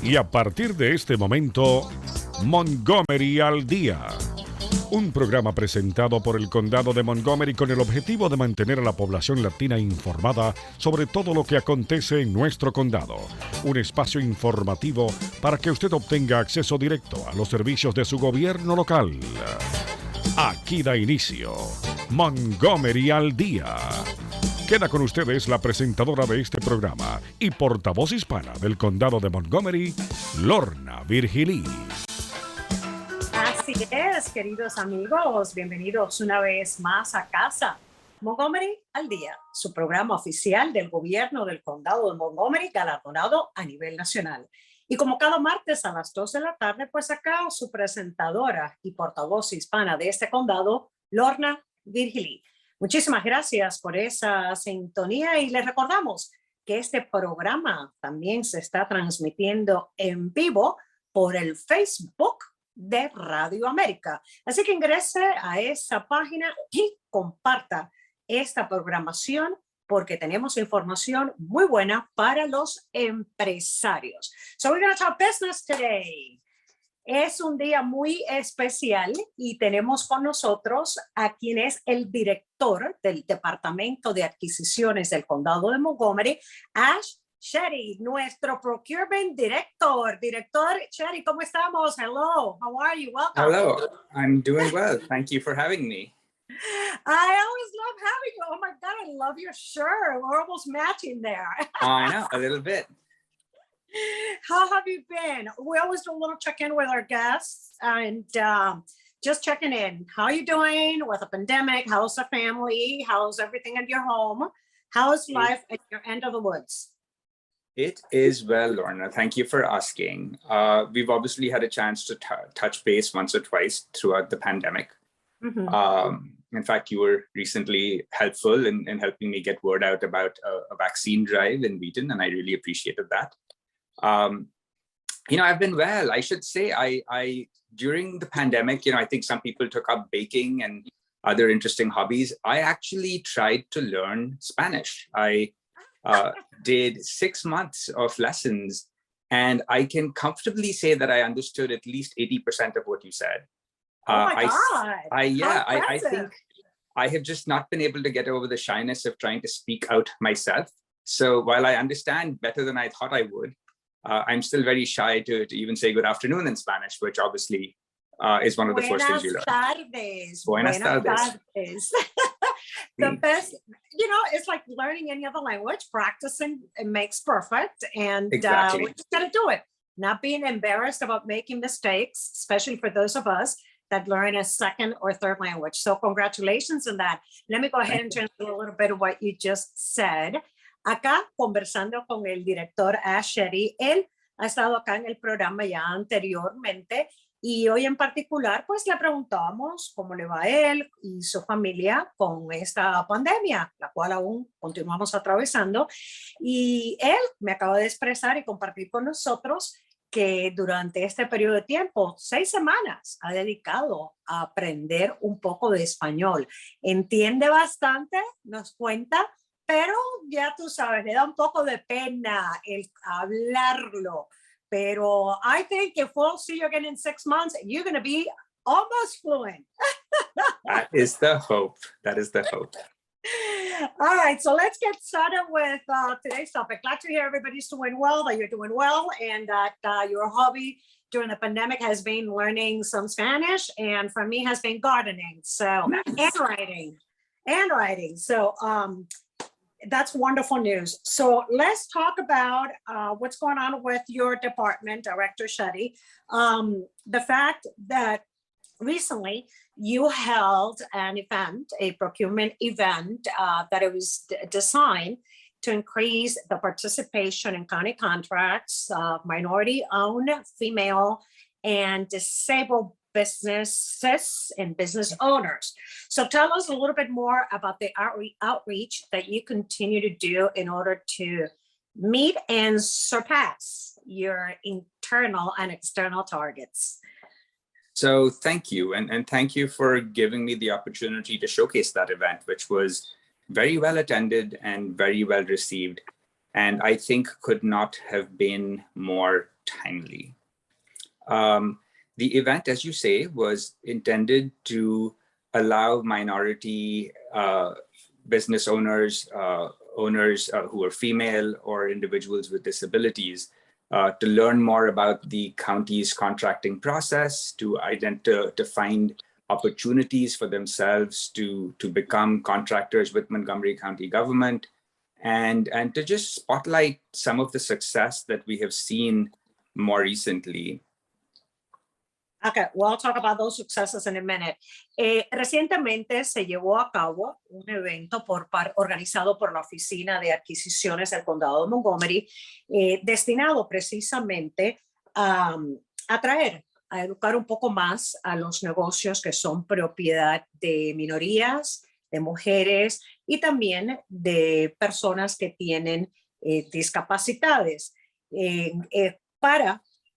Y a partir de este momento, Montgomery al Día. Un programa presentado por el Condado de Montgomery con el objetivo de mantener a la población latina informada sobre todo lo que acontece en nuestro condado. Un espacio informativo para que usted obtenga acceso directo a los servicios de su gobierno local. Aquí da inicio Montgomery al Día. Queda con ustedes la presentadora de este programa y portavoz hispana del Condado de Montgomery, Lorna Virgilí. Así es, queridos amigos, bienvenidos una vez más a casa. Montgomery al Día, su programa oficial del gobierno del Condado de Montgomery, galardonado a nivel nacional. Y como cada martes a las 2 de la tarde, pues acá su presentadora y portavoz hispana de este condado, Lorna Virgilí. Muchísimas gracias por esa sintonía y les recordamos que este programa también se está transmitiendo en vivo por el Facebook de Radio América. Así que ingrese a esa página y comparta esta programación porque tenemos información muy buena para los empresarios. So we're going to talk business today. Es un día muy especial y tenemos con nosotros a quien es el director del Departamento de Adquisiciones del Condado de Montgomery, Shetty, nuestro Procurement Director. Director Shetty, ¿cómo estamos? Hello, how are you? Welcome. Hello, I'm doing well. Thank you for having me. I always love having you. Oh my God, I love your shirt. We're almost matching there. I know, a little bit. How have you been? We always do a little check-in with our guests and just checking in. How are you doing with the pandemic? How's the family? How's everything at your home? How's life at your end of the woods? It is well, Lorna. Thank you for asking. We've obviously had a chance to touch base once or twice throughout the pandemic. Mm-hmm. In fact, you were recently helpful in helping me get word out about a vaccine drive in Wheaton, and I really appreciated that. I've been well. I should say, I during the pandemic, I think some people took up baking and other interesting hobbies. I actually tried to learn Spanish. I did 6 months of lessons, and I can comfortably say that I understood at least 80% of what you said. Oh my God! I think I have just not been able to get over the shyness of trying to speak out myself. So while I understand better than I thought I would, I'm still very shy to even say good afternoon in Spanish, which obviously is one of the first things you learn. Buenas tardes. The best, it's like learning any other language. Practicing, it makes perfect. And exactly. We just got to do it. Not being embarrassed about making mistakes, especially for those of us that learn a second or third language. So congratulations on that. Let me go ahead and translate a little bit of what you just said. Acá, conversando con el director Shetty, él ha estado acá en el programa ya anteriormente y hoy en particular, pues le preguntábamos cómo le va a él y su familia con esta pandemia, la cual aún continuamos atravesando. Y él me acaba de expresar y compartir con nosotros que durante este periodo de tiempo, 6 semanas, ha dedicado a aprender un poco de español. Entiende bastante, nos cuenta, pero ya tú sabes, le da un poco de pena el hablarlo. Pero I think if we'll see you again in 6 months, you're going to be almost fluent. That is the hope. That is the hope. All right, so let's get started with today's topic. Glad to hear everybody's doing well, that you're doing well, and that your hobby during the pandemic has been learning some Spanish, and for me has been gardening. So, nice. and writing. So, that's wonderful news. So let's talk about what's going on with your department, Director Shetty. The fact that recently you held an event, a procurement event that it was designed to increase the participation in county contracts, minority-owned, female, and disabled businesses and business owners. So tell us a little bit more about the outreach that you continue to do in order to meet and surpass your internal and external targets. So thank you. And thank you for giving me the opportunity to showcase that event, which was very well attended and very well received. And I think could not have been more timely. The event, as you say, was intended to allow minority business owners, who are female or individuals with disabilities, to learn more about the county's contracting process, to find opportunities for themselves to become contractors with Montgomery County government, and to just spotlight some of the success that we have seen more recently. Okay, we'll talk about those successes in a minute. Recientemente se llevó a cabo un evento organizado por la Oficina de Adquisiciones del Condado de Montgomery, destinado precisamente a educar un poco más a los negocios que son propiedad de minorías, de mujeres y también de personas que tienen discapacidades.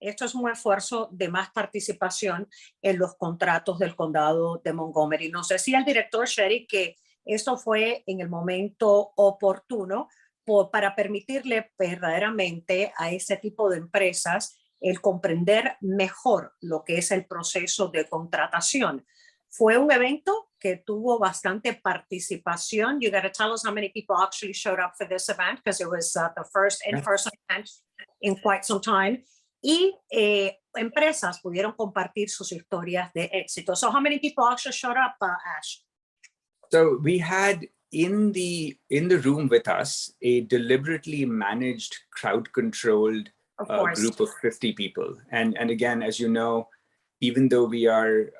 Esto es un esfuerzo de más participación en los contratos del condado de Montgomery. Nos decía el director Shetty que esto fue en el momento oportuno para permitirle verdaderamente a ese tipo de empresas el comprender mejor lo que es el proceso de contratación. Fue un evento que tuvo bastante participación. You got to tell us how many people actually showed up for this event, because it was the first in-person event in quite some time. Y empresas pudieron compartir sus historias de éxito. So how many people actually showed up, Ash? So we had in the room with us a deliberately managed, crowd-controlled group of 50 people. And again, as you know, even though we are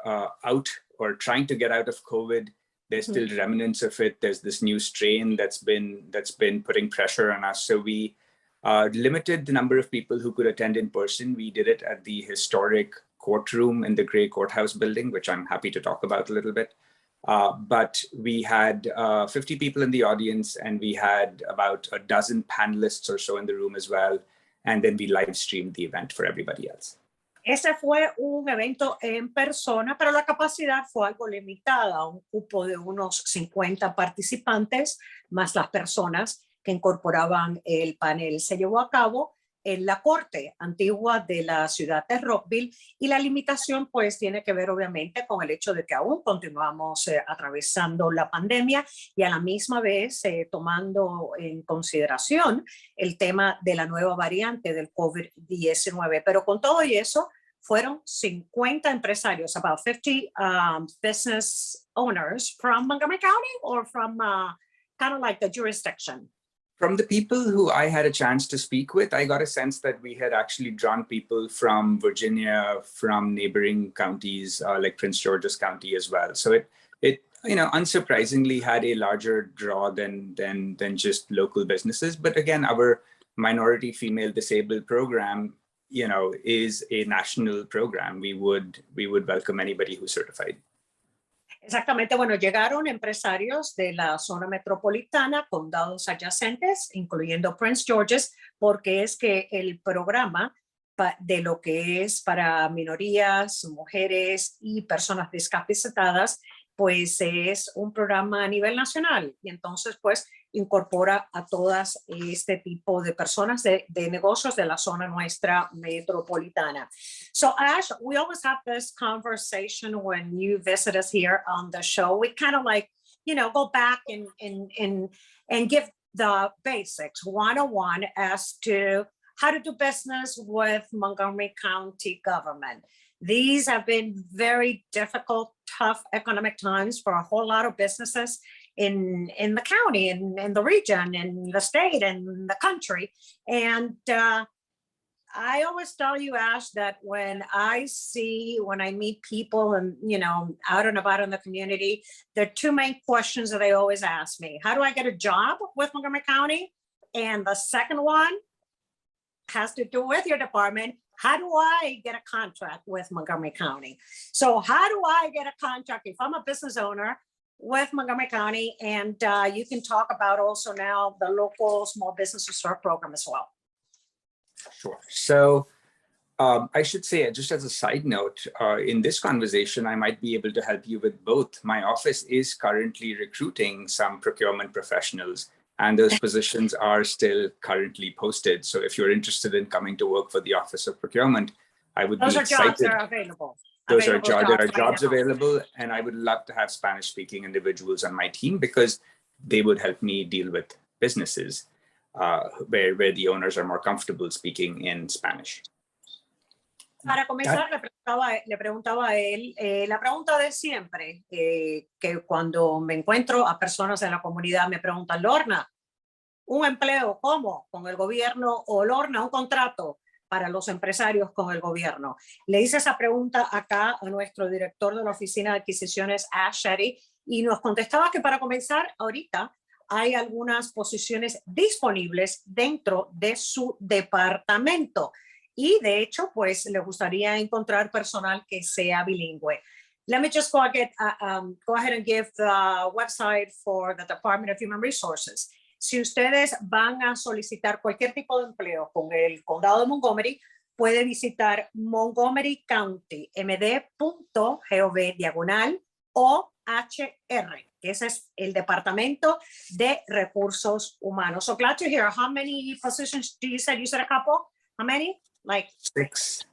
out or trying to get out of COVID, there's still remnants of it. There's this new strain that's been putting pressure on us. So we limited the number of people who could attend in person. We did it at the historic courtroom in the Gray Courthouse building, which I'm happy to talk about a little bit. But we had 50 people in the audience, and we had about a dozen panelists or so in the room as well. And then we live streamed the event for everybody else. Ese fue un evento en persona, pero la capacidad fue algo limitada, un cupo de unos 50 participantes, más las personas que incorporaban el panel. Se llevó a cabo en la corte antigua de la ciudad de Rockville, y la limitación pues tiene que ver obviamente con el hecho de que aún continuamos atravesando la pandemia, y a la misma vez tomando en consideración el tema de la nueva variante del COVID-19. Pero con todo y eso, fueron 50 empresarios, about 50 business owners from Montgomery County, or from kind of like the jurisdiction? From the people who I had a chance to speak with, I got a sense that we had actually drawn people from Virginia, from neighboring counties like Prince George's County as well. So it unsurprisingly had a larger draw than just local businesses. But again, our minority female disabled program, is a national program. We would welcome anybody who's certified. Exactamente, bueno, llegaron empresarios de la zona metropolitana, condados adyacentes, incluyendo Prince George's, porque es que el programa de lo que es para minorías, mujeres y personas discapacitadas, pues es un programa a nivel nacional, y entonces pues incorpora a todas este tipo de personas de negocios de la zona nuestra metropolitana. So Ash, we always have this conversation when you visit us here on the show. We kind of like, go back and give the basics 101 as to how to do business with Montgomery County government. These have been very difficult, tough economic times for a whole lot of businesses in the county, in the region, in the state, and the country. And I always tell you, Ash, that when I meet people and, out and about in the community, there are two main questions that they always ask me. How do I get a job with Montgomery County? And the second one has to do with your department. How do I get a contract with Montgomery County? So how do I get a contract if I'm a business owner with Montgomery County? And you can talk about also now the local small business reserve program as well. Sure. So I should say, just as a side note, in this conversation, I might be able to help you with both. My office is currently recruiting some procurement professionals. And those positions are still currently posted. So if you're interested in coming to work for the Office of Procurement, I would Those be are jobs excited. that are available. There are Available jobs right now. available, and I would love to have Spanish-speaking individuals on my team because they would help me deal with businesses where the owners are more comfortable speaking in Spanish. Para comenzar, le preguntaba a él, la pregunta de siempre, que cuando me encuentro a personas en la comunidad me preguntan, Lorna, ¿un empleo cómo? ¿Con el gobierno? O Lorna, ¿un contrato para los empresarios con el gobierno? Le hice esa pregunta acá a nuestro director de la Oficina de Adquisiciones, Shetty, y nos contestaba que para comenzar ahorita hay algunas posiciones disponibles dentro de su departamento. Y de hecho, pues le gustaría encontrar personal que sea bilingüe. Let me just go ahead and give the website for the Department of Human Resources. Si ustedes van a solicitar cualquier tipo de empleo con el condado de Montgomery, puede visitar Montgomery County, md.gov/OHR, que ese es el Departamento de Recursos Humanos. So glad to hear. How many positions do you said? You said a couple? How many? Like 6.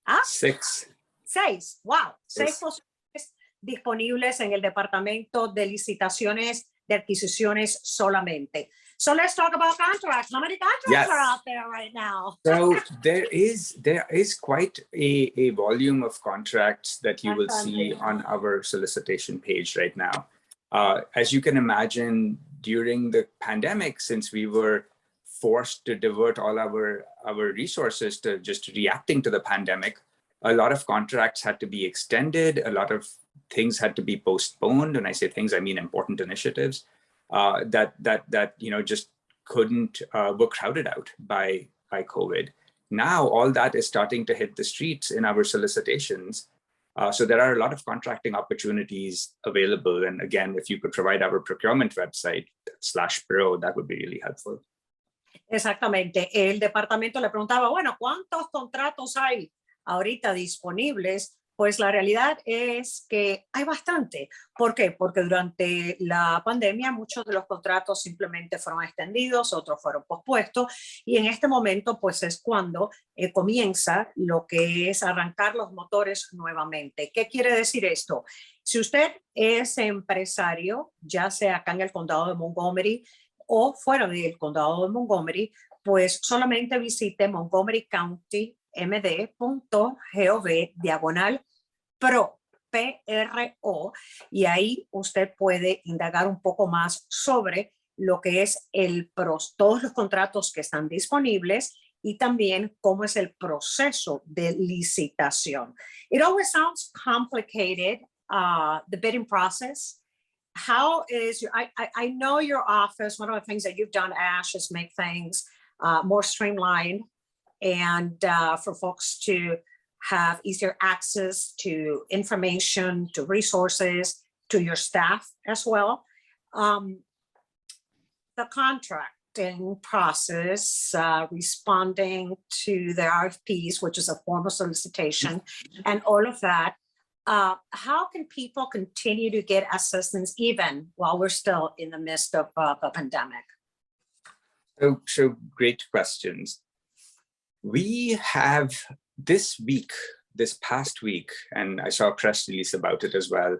¿Ah? 6. 6. Wow. 6 Yes. posiciones disponibles en el Departamento de Licitaciones de Adquisiciones solamente. So let's talk about contracts. How many contracts are out there right now? So there is quite a volume of contracts that you will see on our solicitation page right now. As you can imagine, during the pandemic, since we were forced to divert all our resources to just reacting to the pandemic, a lot of contracts had to be extended. A lot of things had to be postponed. When I say things, I mean important initiatives that just couldn't were crowded out by COVID. Now all that is starting to hit the streets in our solicitations. So there are a lot of contracting opportunities available. And again, if you could provide our procurement website /pro, that would be really helpful. Exactamente. El departamento le preguntaba, bueno, ¿cuántos contratos hay ahorita disponibles? Pues la realidad es que hay bastante. ¿Por qué? Porque durante la pandemia muchos de los contratos simplemente fueron extendidos, otros fueron pospuestos, y en este momento pues es cuando comienza lo que es arrancar los motores nuevamente. ¿Qué quiere decir esto? Si usted es empresario, ya sea acá en el condado de Montgomery o fuera del condado de Montgomery, pues solamente visite Montgomery County md.gov/pro, PRO, y ahí usted puede indagar un poco más sobre lo que es todos los contratos que están disponibles y también cómo es el proceso de licitación. It always sounds complicated, the bidding process. How is I know your office, one of the things that you've done, Ash, is make things more streamlined and for folks to have easier access to information, to resources, to your staff as well. The contracting process, responding to the RFPs, which is a formal solicitation, and all of that. How can people continue to get assistance even while we're still in the midst of the pandemic? So great questions. We have this past week, and I saw a press release about it as well,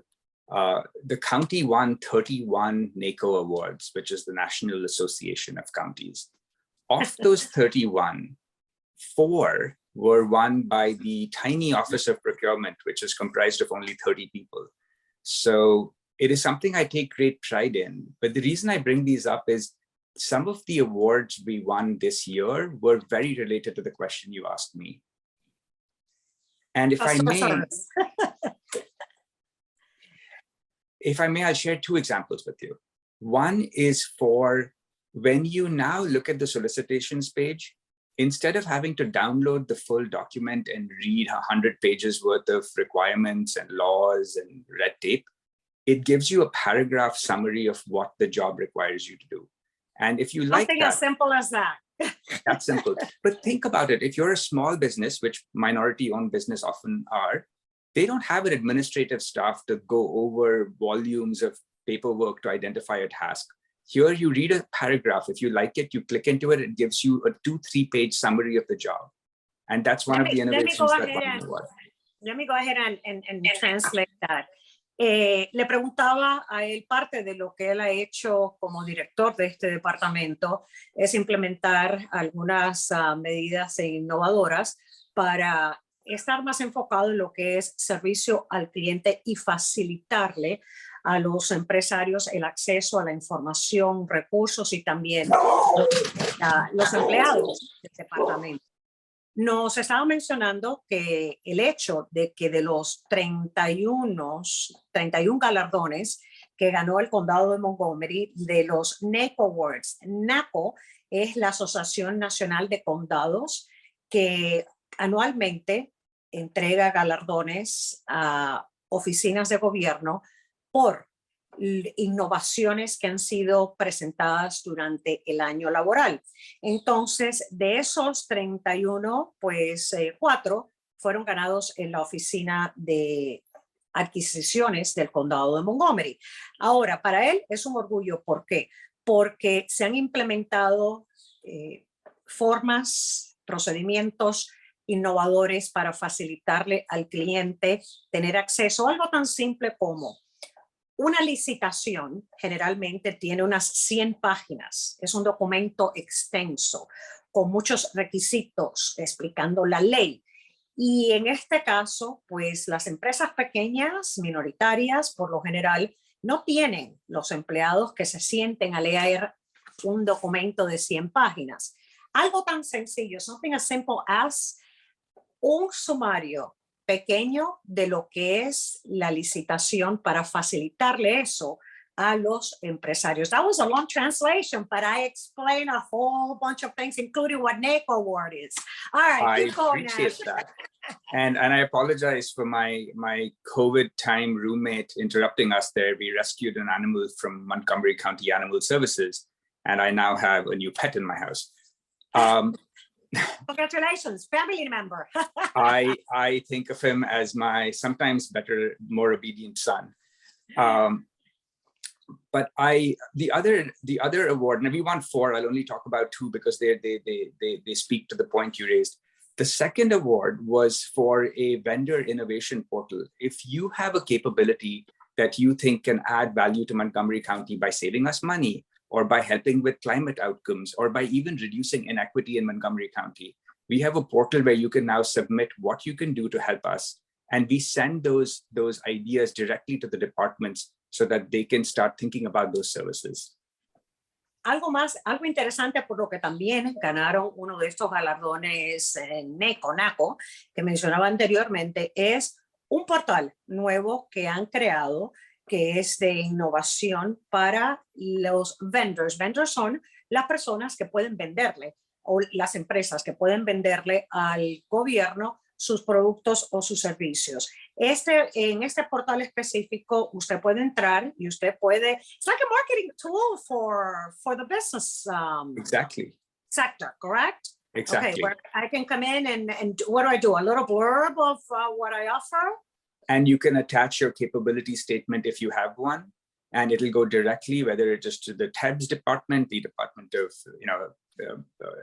the county won 31 NACO awards, which is the National Association of Counties. Of those 31, 4 were won by the tiny Office of Procurement, which is comprised of only 30 people. So it is something I take great pride in. But the reason I bring these up is some of the awards we won this year were very related to the question you asked me. And if I may, I'll share 2 examples with you. One is for when you now look at the solicitations page, instead of having to download the full document and read 100 pages worth of requirements and laws and red tape, it gives you a paragraph summary of what the job requires you to do. And if you like something as simple as that. That's simple. But think about it. If you're a small business, which minority-owned business often are, they don't have an administrative staff to go over volumes of paperwork to identify a task. Here you read a paragraph. If you like it, you click into it. It gives you a 2-3 page summary of the job. And that's one of the innovations that let me go ahead and translate that. Le preguntaba a él, parte de lo que él ha hecho como director de este departamento es implementar algunas medidas innovadoras para estar más enfocado en lo que es servicio al cliente y facilitarle a los empresarios el acceso a la información, recursos y también los empleados del departamento. Nos estaba mencionando que el hecho de que de los 31 galardones que ganó el condado de Montgomery, de los NACO Awards, NACO es la Asociación Nacional de Condados que anualmente entrega galardones a oficinas de gobierno por innovaciones que han sido presentadas durante el año laboral. Entonces, de esos 31, pues 4 fueron ganados en la oficina de adquisiciones del condado de Montgomery. Ahora, para él es un orgullo. ¿Por qué? Porque se han implementado formas, procedimientos innovadores para facilitarle al cliente tener acceso a algo tan simple como una licitación. Generalmente tiene unas 100 páginas. Es un documento extenso con muchos requisitos explicando la ley. Y en este caso, pues las empresas pequeñas, minoritarias, por lo general, no tienen los empleados que se sienten a leer un documento de 100 páginas. Algo tan sencillo, something as simple as un sumario pequeño de lo que es la licitación para facilitarle eso a los empresarios. That was a long translation, but I explained a whole bunch of things, including what NACO award is. All right, keep going. I appreciate that. And I apologize for my COVID time roommate interrupting us there. We rescued an animal from Montgomery County Animal Services, and I now have a new pet in my house. Congratulations, family member. I think of him as my sometimes better, more obedient son. But the other award, and we won 4. I'll only talk about 2 because they speak to the point you raised. The second award was for a vendor innovation portal. If you have a capability that you think can add value to Montgomery County by saving us money, or by helping with climate outcomes, or by even reducing inequity in Montgomery County, we have a portal where you can now submit what you can do to help us. And we send those ideas directly to the departments so that they can start thinking about those services. Algo interesante por lo que también ganaron uno de estos galardones NACO, que mencionaba anteriormente, es un portal nuevo que han creado que es de innovación para los vendors. Vendors son las personas que pueden venderle o las empresas que pueden venderle al gobierno sus productos o sus servicios. En este portal específico usted puede entrar y usted puede, it's like a marketing tool for the business exactly. sector, correct? Exactly. Okay, where I can come in and what do? A little blurb of what I offer? And you can attach your capability statement if you have one, and it'll go directly, whether it is to the TEBS department, the Department of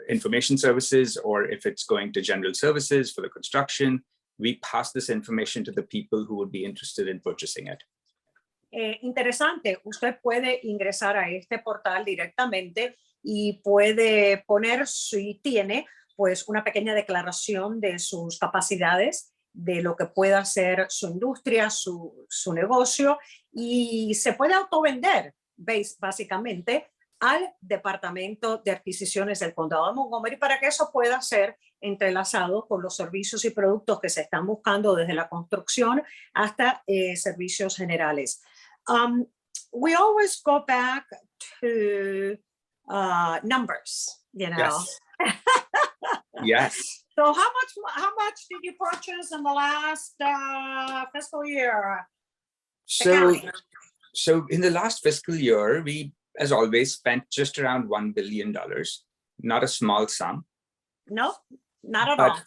Information Services, or if it's going to General Services for the construction. We pass this information to the people who would be interested in purchasing it. Interesante, usted puede ingresar a este portal directamente y puede poner, si tiene, pues una pequeña declaración de sus capacidades, de lo que pueda hacer su industria, su negocio, y se puede autovender básicamente al Departamento de Adquisiciones del Condado de Montgomery para que eso pueda ser entrelazado con los servicios y productos que se están buscando desde la construcción hasta servicios generales. We always go back to numbers, you know. Yes. Yes. So how much did you purchase in the last fiscal year? So in the last fiscal year, we, as always, spent just around $1 billion. Not a small sum. No, not at all.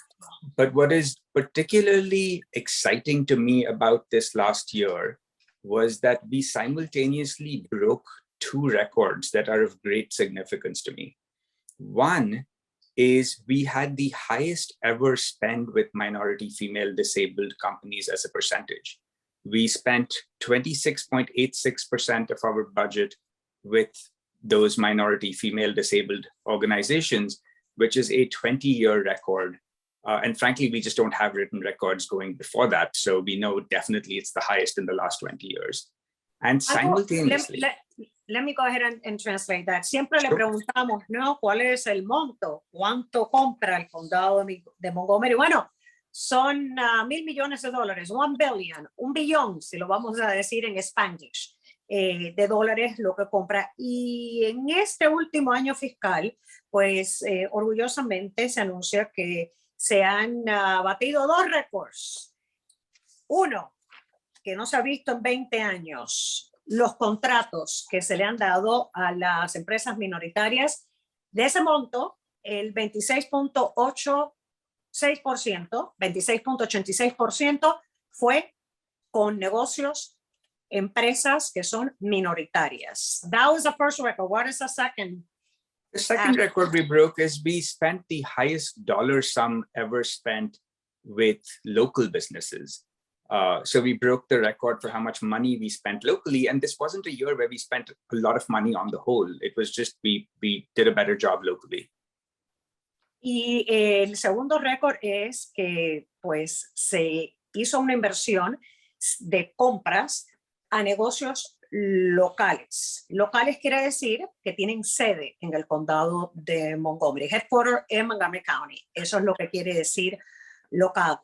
But what is particularly exciting to me about this last year was that we simultaneously broke two records that are of great significance to me. One is we had the highest ever spend with minority female disabled companies as a percentage. We spent 26.86% of our budget with those minority female disabled organizations, which is a 20-year record. And frankly, we just don't have written records going before that. So we know definitely it's the highest in the last 20 years. And simultaneously... Let me go ahead and translate that. Siempre Sure. le preguntamos, ¿no? ¿Cuál es el monto? ¿Cuánto compra el condado de Montgomery? Bueno, son $1,000 millones, $1 billion, un billón, si lo vamos a decir en Spanish, de dólares lo que compra. Y en este último año fiscal, pues orgullosamente se anuncia que se han batido dos récords. Uno, que no se ha visto en 20 años, los contratos que se le han dado a las empresas minoritarias. De ese monto, el 26.86% fue con negocios, empresas que son minoritarias. That was the first record. What is the second? The second record we broke is we spent the highest dollar sum ever spent with local businesses. So we broke the record for how much money we spent locally. And this wasn't a year where we spent a lot of money on the whole. It was just we did a better job locally. Y el segundo récord es que pues se hizo una inversión de compras a negocios locales. Locales quiere decir que tienen sede en el condado de Montgomery, headquarter en Montgomery County. Eso es lo que quiere decir local.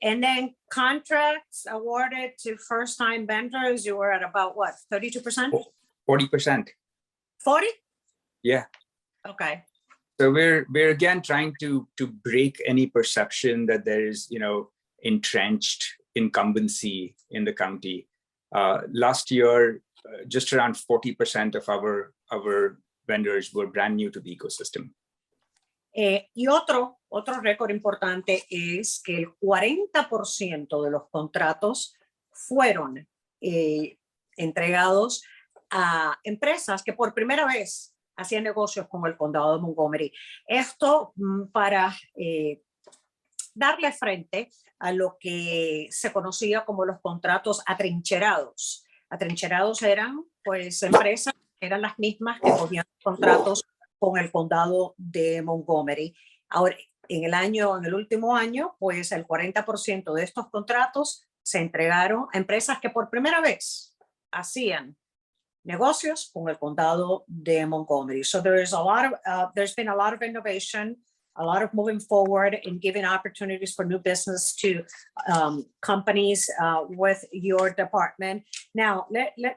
And then contracts awarded to first-time vendors, you were at about what, 32%? 40%. 40? Yeah. Okay. So we're again trying to break any perception that there is, entrenched incumbency in the county. Last year, just around 40% of our vendors were brand new to the ecosystem. Y otro récord importante es que el 40% de los contratos fueron entregados a empresas que por primera vez hacían negocios con el condado de Montgomery. Esto para darle frente a lo que se conocía como los contratos atrincherados. Atrincherados eran pues empresas, eran las mismas que cogían contratos con el condado de Montgomery. Ahora, en el último año, pues el 40% de estos contratos se entregaron a empresas que por primera vez hacían negocios con el condado de Montgomery. So there's been a lot of innovation, a lot of moving forward in giving opportunities for new business to companies with your department. Now,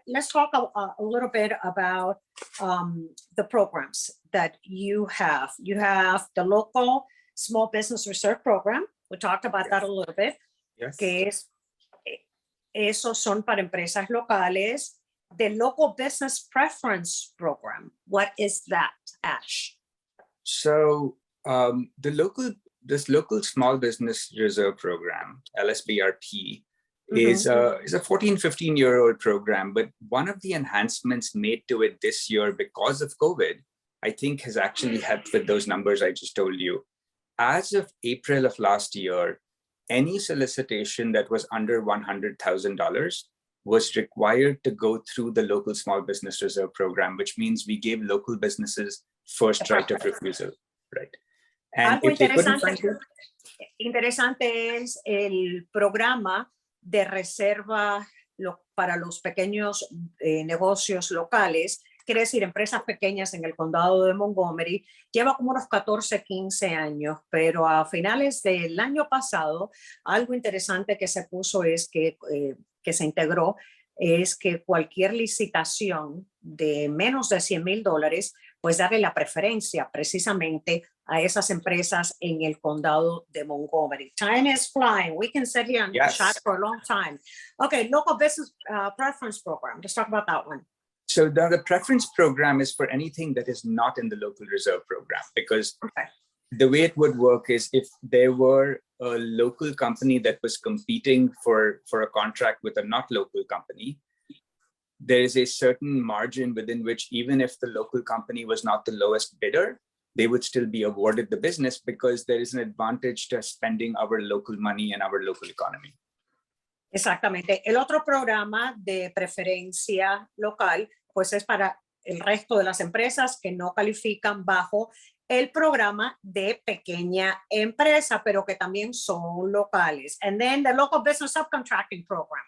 let's talk a little bit about the programs that you have. You have the local Small Business Reserve Program. We talked about that a little bit. Yes. Que esos son para empresas locales. The Local Business Preference Program. What is that, Ash? So this local Small Business Reserve Program, LSBRP, is a 14, 15-year-old program. But one of the enhancements made to it this year because of COVID, I think has actually helped with those numbers I just told you. As of April of last year, any solicitation that was under $100,000 was required to go through the local Small Business Reserve Program, which means we gave local businesses first right of refusal, right? And Algo if they couldn't find it, interesante es el programa de reserva para los pequeños negocios locales, quiere decir empresas pequeñas en el condado de Montgomery. Lleva como unos 14, 15 años, pero a finales del año pasado, algo interesante que se puso es que se integró, es que cualquier licitación de menos de $100,000, pues darle la preferencia precisamente a esas empresas en el condado de Montgomery. Time is flying. We can sit here and chat for a long time. Okay, Local Business Preference Program. Let's talk about that one. So the preference program is for anything that is not in the local reserve program, because the way it would work is if there were a local company that was competing for a contract with a not local company, there is a certain margin within which even if the local company was not the lowest bidder, they would still be awarded the business because there is an advantage to spending our local money and our local economy. Exactamente. El otro programa de preferencia local, pues es para el resto de las empresas que no califican bajo el programa de pequeña empresa, pero que también son locales. And then the local business subcontracting program.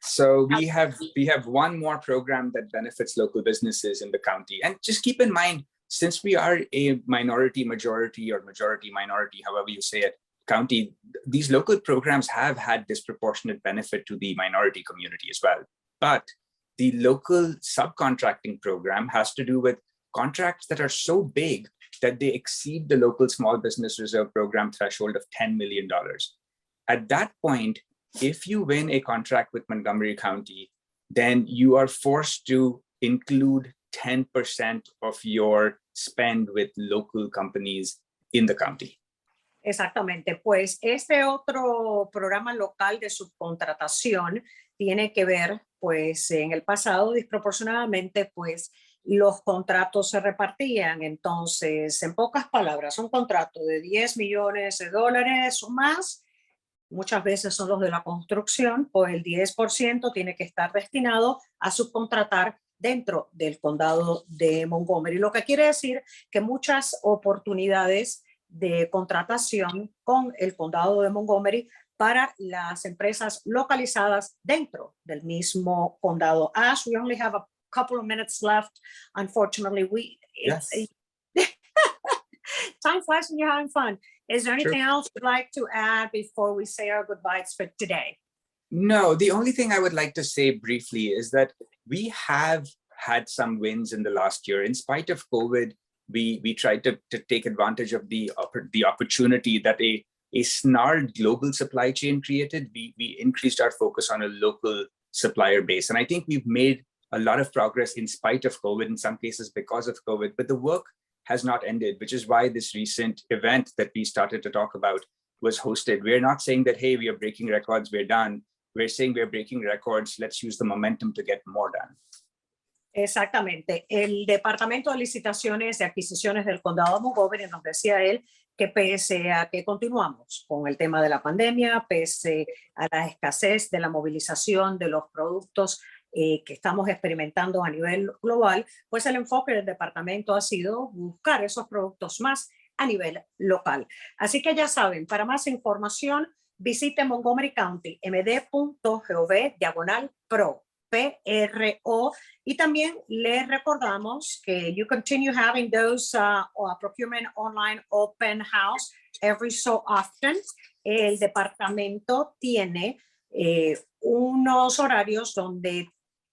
So we have one more program that benefits local businesses in the county. And just keep in mind, since we are a minority majority or majority minority, however you say it, county, these local programs have had disproportionate benefit to the minority community as well. But the local subcontracting program has to do with contracts that are so big that they exceed the local small business reserve program threshold of $10 million. At that point, if you win a contract with Montgomery County, then you are forced to include 10% of your spend with local companies in the county. Exactamente, pues este otro programa local de subcontratación tiene que ver, pues en el pasado desproporcionadamente, pues los contratos se repartían. Entonces, en pocas palabras, un contrato de $10 millones o más, muchas veces son los de la construcción, pues el 10% tiene que estar destinado a subcontratar dentro del condado de Montgomery, lo que quiere decir que muchas oportunidades de contratación con el condado de Montgomery para las empresas localizadas dentro del mismo condado. Ash, we only have a couple of minutes left. Unfortunately, Yes. Time flies when you're having fun. Is there anything else you'd like to add before we say our goodbyes for today? No, the only thing I would like to say briefly is that we have had some wins in the last year. In spite of COVID, we tried to take advantage of the opportunity that a snarled global supply chain created. We increased our focus on a local supplier base. And I think we've made a lot of progress in spite of COVID, in some cases because of COVID, but the work has not ended, which is why this recent event that we started to talk about was hosted. We're not saying that, hey, we are breaking records, we're done. We're saying we're breaking records, let's use the momentum to get more done. Exactamente. El Departamento de Licitaciones y Adquisiciones del Condado de Montgomery nos decía él que pese a que continuamos con el tema de la pandemia, pese a la escasez de la movilización de los productos que estamos experimentando a nivel global, pues el enfoque del departamento ha sido buscar esos productos más a nivel local. Así que ya saben, para más información, visite Montgomery County, md.gov/pro. PRO, y también les recordamos que you continue having those procurement online open house every so often. El departamento tiene unos horarios donde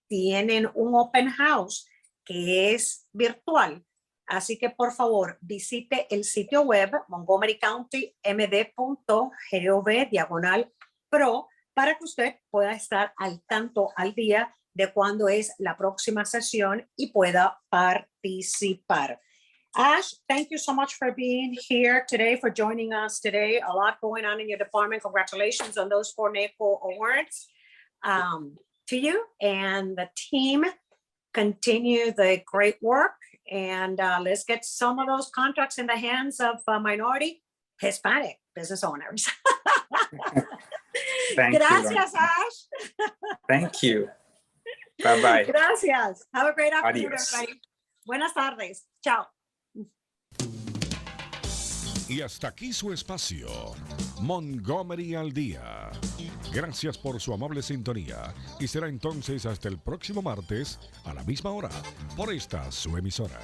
tienen un open house que es virtual. Así que por favor visite el sitio web montgomerycountymd.gov/pro para que usted pueda estar al tanto al día de cuándo es la próxima sesión y pueda participar. Ash, thank you so much for being here today, for joining us today. A lot going on in your department. Congratulations on those 4 NACO awards. To you and the team, continue the great work, and let's get some of those contracts in the hands of minority Hispanic business owners. Gracias, Ash. Thank you. Bye-bye. Gracias. Have a great afternoon, Adiós. everybody. Buenas tardes. Chao. Y hasta aquí su espacio, Montgomery al Día. Gracias por su amable sintonía y será entonces hasta el próximo martes a la misma hora por esta su emisora.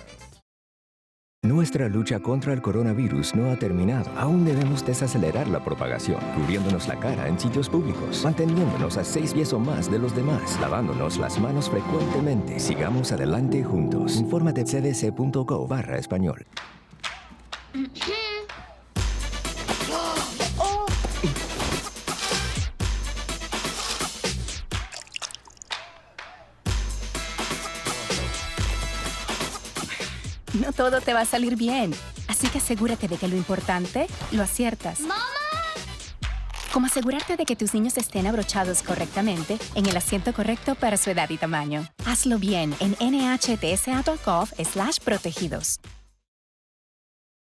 Nuestra lucha contra el coronavirus no ha terminado. Aún debemos desacelerar la propagación, cubriéndonos la cara en sitios públicos, manteniéndonos a 6 pies o más de los demás, lavándonos las manos frecuentemente. Sigamos adelante juntos. Infórmate cdc.gov/español. No todo te va a salir bien, así que asegúrate de que lo importante lo aciertas. ¡Mamá! como asegurarte de que tus niños estén abrochados correctamente en el asiento correcto para su edad y tamaño. Hazlo bien en nhtsa.gov/protegidos.